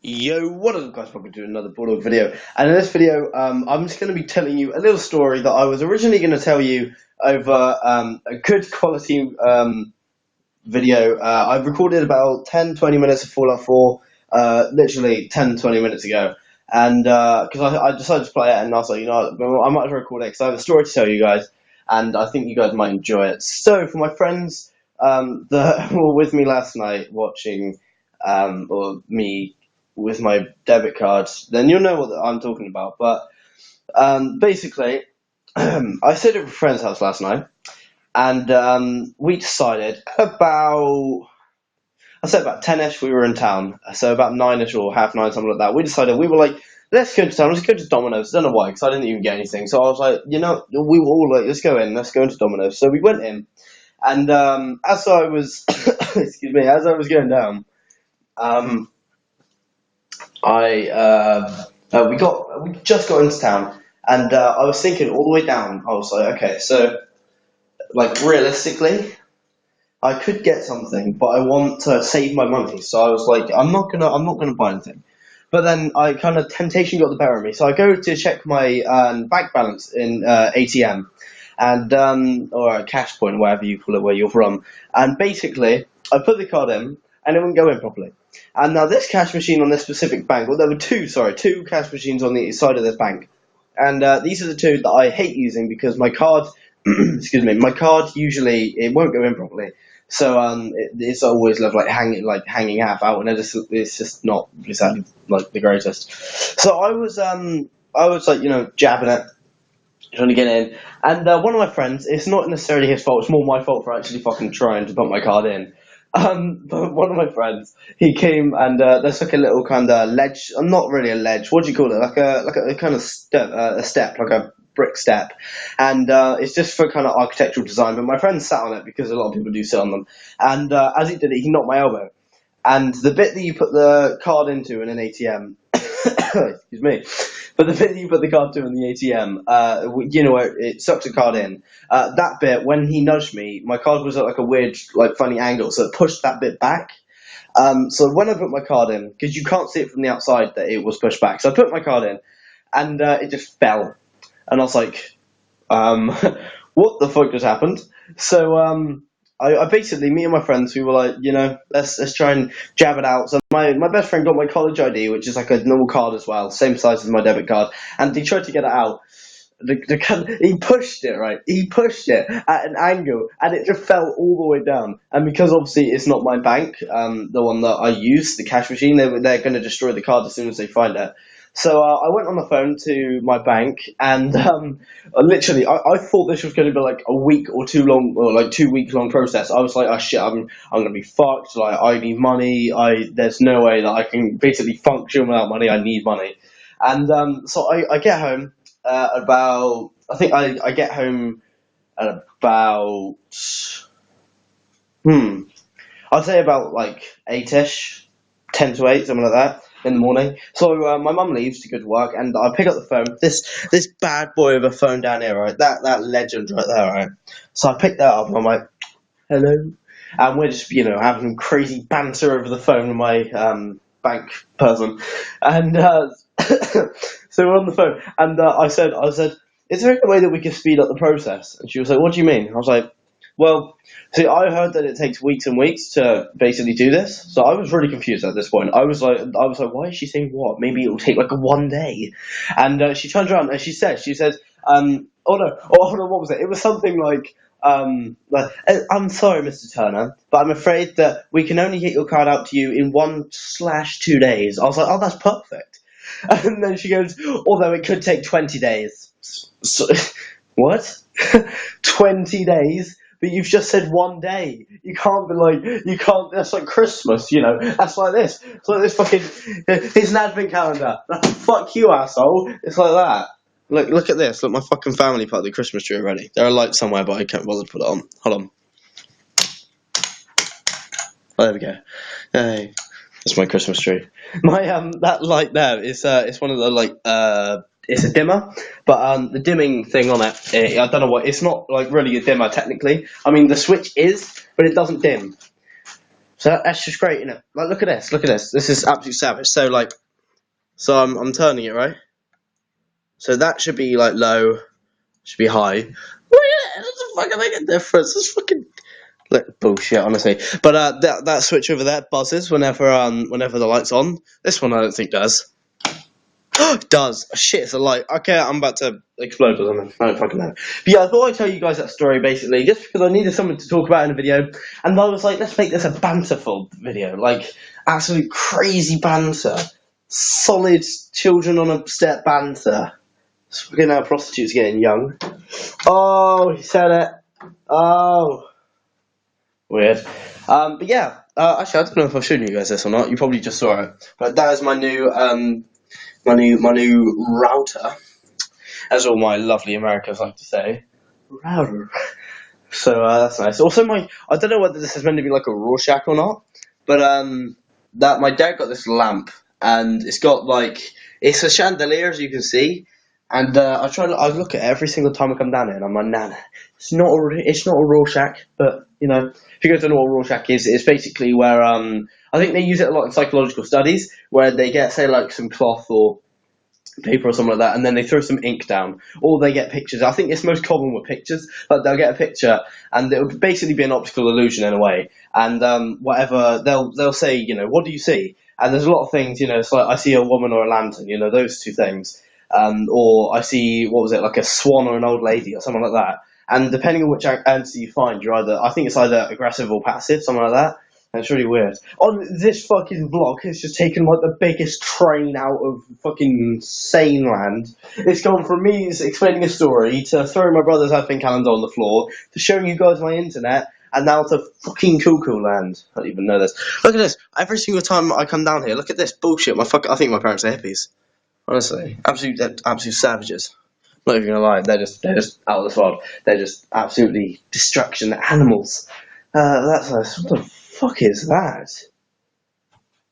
Yo, what up guys, welcome to another Bulldog video. And in this video, I'm just going to be telling you a little story that I was originally going to tell you over a good quality video. I've recorded about 10-20 minutes of Fallout 4, literally 10-20 minutes ago. And because I decided to play it, and I was like, you know, I might as well record it because I have a story to tell you guys, and I think you guys might enjoy it. So, for my friends that were with me last night watching, or me with my debit card, then you'll know what I'm talking about. But basically, I stayed at a friend's house last night, and we decided I'd say about 10ish, we were in town. So about 9ish or half 9, something like that. We decided, we were like, let's go to town, let's go to Domino's. I don't know why, because I didn't even get anything. So I was like, you know, we were all like, let's go into Domino's. So we went in, and as I was, excuse me, as I was going down, we just got into town, and I was thinking all the way down. I was like, okay, so like realistically, I could get something, but I want to save my money. So I was like, I'm not gonna buy anything. But then I kind of temptation got the better of me. So I go to check my bank balance in ATM, and or a cash point, whatever you call it, where you're from. And basically, I put the card in, and it wouldn't go in properly. And now this cash machine on this specific bank, well, there were two cash machines on the side of this bank, and these are the two that I hate using because my card, excuse me, my card usually it won't go in properly. So it's always hanging half out, and it's just not exactly like the greatest. So I was like, you know, jabbing it, trying to get in, and one of my friends, it's not necessarily his fault, it's more my fault for actually fucking trying to put my card in. But one of my friends, he came, and there's like a little kind of ledge, not really a ledge, what do you call it, like a kind of step, like a brick step, and it's just for kind of architectural design, but my friend sat on it because a lot of people do sit on them, and as he did it, he knocked my elbow, and the bit that you put the card into in an ATM, excuse me, but the bit that you put the card to in the ATM, you know, where it sucks the card in, that bit, when he nudged me, my card was at like a weird, like funny angle, so it pushed that bit back. So when I put my card in, because you can't see it from the outside that it was pushed back, so I put my card in, and it just fell. And I was like, um, what the fuck just happened? So I basically, me and my friends, we were like, you know, let's try and jab it out. So my best friend got my college ID, which is like a normal card as well, same size as my debit card, and he tried to get it out. He pushed it, right? He pushed it at an angle, and it just fell all the way down. And because obviously it's not my bank, the one that I use, the cash machine, they're going to destroy the card as soon as they find it. So I went on the phone to my bank, and literally, I thought this was going to be like a week or two long, or like 2 week long process. I was like, oh shit, I'm going to be fucked. Like, I need money. There's no way that I can basically function without money. I need money. And so I get home I think I get home at about hmm I'd say about like 8ish, 10 to 8, something like that in the morning. So my mum leaves to go to work, and I pick up the phone. This bad boy of a phone down here, right? That legend right there, right? So I pick that up, and I'm like, hello, and we're just, you know, having crazy banter over the phone with my bank person, and so we're on the phone, and I said, is there any way that we can speed up the process? And she was like, what do you mean? I was like, well, see, I heard that it takes weeks and weeks to basically do this, so I was really confused at this point. I was like, why is she saying what? Maybe it will take like 1 day. And she turns around and she says, oh no, what was it? It was something like, I'm sorry, Mr. Turner, but I'm afraid that we can only get your card out to you in 1/2 days. I was like, oh, that's perfect. And then she goes, although it could take 20 days. So, what? 20 days? But you've just said 1 day. You can't be like, you can't, that's like Christmas, you know? That's like this. It's like this fucking, it's an advent calendar. Fuck you, asshole. It's like that. Look at this. Look, my fucking family put the Christmas tree already. There are lights somewhere, but I can't bother to put it on. Hold on. Oh, there we go. Hey. That's my Christmas tree. My that light there is it's one of the it's a dimmer, but the dimming thing on it, I don't know what. It's not like really a dimmer technically. I mean the switch is, but it doesn't dim. So that's just great, isn't it? Like, look at this, look at this. This is absolute savage. So like, so I'm turning it right. So that should be like low, should be high. Well, yeah, it doesn't fucking make a difference. It's fucking like, bullshit, honestly. But that switch over there buzzes whenever the light's on. This one I don't think does. It does. Shit, it's a light. Okay, I'm about to explode or something. I don't fucking know. But yeah, I thought I'd tell you guys that story basically, just because I needed something to talk about in a video, and I was like, let's make this a banterful video, like absolute crazy banter, solid children on a step banter. Fucking prostitutes getting young. Oh, he said it. Oh, weird. But yeah, actually, I don't know if I've shown you guys this or not. You probably just saw it, but that is my new my new router, as all my lovely Americans like to say, router. So that's nice. Also, I don't know whether this is meant to be like a Rorschach or not, but that my dad got this lamp, and it's got like it's a chandelier, as you can see, and I look at it every single time I come down here, and I'm like, nah, it's not a Rorschach, but you know, if you guys don't know what Rorschach is, it's basically where I think they use it a lot in psychological studies, where they get say like some cloth or paper or something like that, and then they throw some ink down, or they get pictures. I think it's most common with pictures. Like they'll get a picture, and it would basically be an optical illusion in a way. And whatever they'll say, you know, what do you see? And there's a lot of things, you know. It's like I see a woman or a lantern, you know, those two things. Or I see what was it, like a swan or an old lady or something like that. And depending on which answer you find, I think it's either aggressive or passive, something like that. That's really weird. On this fucking vlog, it's just taken like the biggest train out of fucking sane land. It's gone from me explaining a story to throwing my brother's advent calendar on the floor to showing you guys my internet, and now to fucking cuckoo land. I don't even know this. Look at this. Every single time I come down here, look at this bullshit. I think my parents are hippies. Honestly, absolute savages. Not even gonna lie, they're just out of this world. They're just absolutely destruction animals. That's nice. What the fuck is that?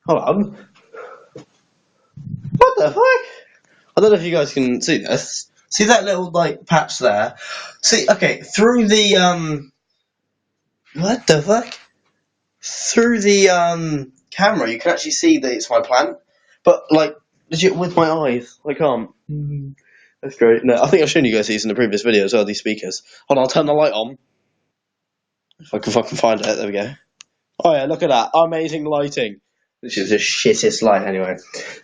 Hold on. What the fuck? I don't know if you guys can see this. See that little like patch there? See, okay, through the what the fuck? Through the camera, you can actually see that it's my plant, but like legit with my eyes, I can't. That's great. No, I think I've shown you guys these in the previous video as well. These speakers. Hold on, I'll turn the light on. If I can fucking find it, there we go. Oh yeah, look at that. Amazing lighting. This is the shittest light anyway.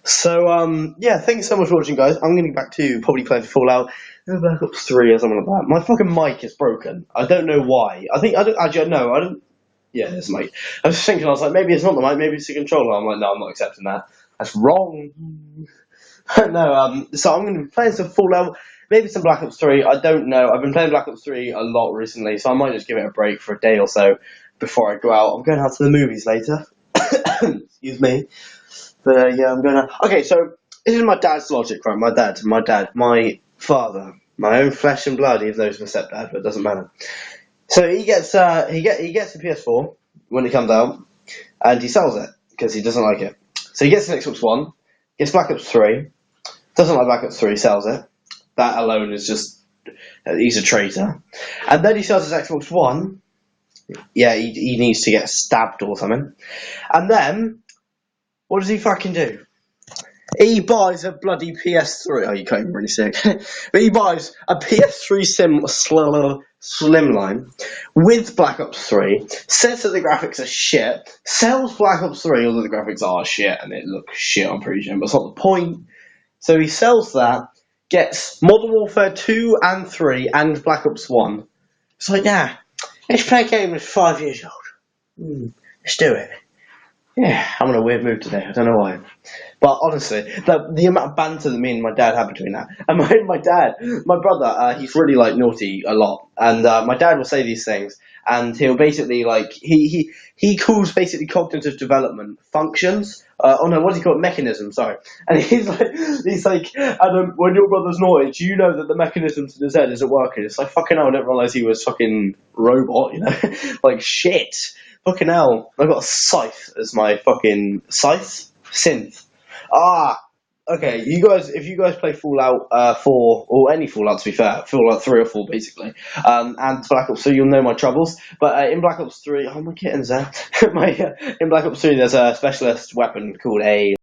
So, yeah, thanks so much for watching, guys. I'm getting back to probably playing Fallout, Black Ops 3 or something like that. My fucking mic is broken. I don't know why. I don't. Yeah, it's the mic. I was thinking, I was like, maybe it's not the mic, maybe it's the controller. I'm like, no, I'm not accepting that. That's wrong. No, so I'm going to be playing some Fallout, maybe some Black Ops 3. I don't know. I've been playing Black Ops 3 a lot recently, so I might just give it a break for a day or so before I go out. I'm going out to the movies later. Excuse me. But yeah, I'm going to. Okay, so this is my dad's logic, right? My father, my own flesh and blood, even though he's my stepdad, but it doesn't matter. So he gets he gets the PS4 when it comes out, and he sells it because he doesn't like it. So he gets an Xbox One, gets Black Ops 3, doesn't like Black Ops 3, sells it. That alone is just he's a traitor. And then he sells his Xbox One. Yeah, he needs to get stabbed or something. And then what does he fucking do? He buys a bloody PS3. Oh, you can't even really see it. But he buys a PS3 Slimline with Black Ops 3, says that the graphics are shit, sells Black Ops 3, although the graphics are shit and it looks shit, I'm pretty sure, but it's not the point. So he sells that, gets Modern Warfare 2 and 3 and Black Ops 1. It's like, yeah, let's play a game that's 5 years old. Let's do it. Yeah, I'm in a weird mood today. I don't know why. But honestly, the amount of banter that me and my dad had between that, and my brother, he's really like naughty a lot, and my dad will say these things, and he'll basically like he calls basically cognitive development functions. Oh no, what do you call it? Mechanisms. Sorry. And he's like, Adam, when your brother's naughty, do you know that the mechanisms in his head isn't working? It's like fucking hell. I didn't realize he was fucking robot. You know, like shit. Fucking hell. I got a scythe as my fucking scythe synth. okay, if you guys play Fallout 4 or any Fallout, to be fair, Fallout 3 or 4 basically, and Black Ops 3, you'll know my troubles. But in Black Ops 3, oh my kittens there, in Black Ops 3, there's a specialist weapon called a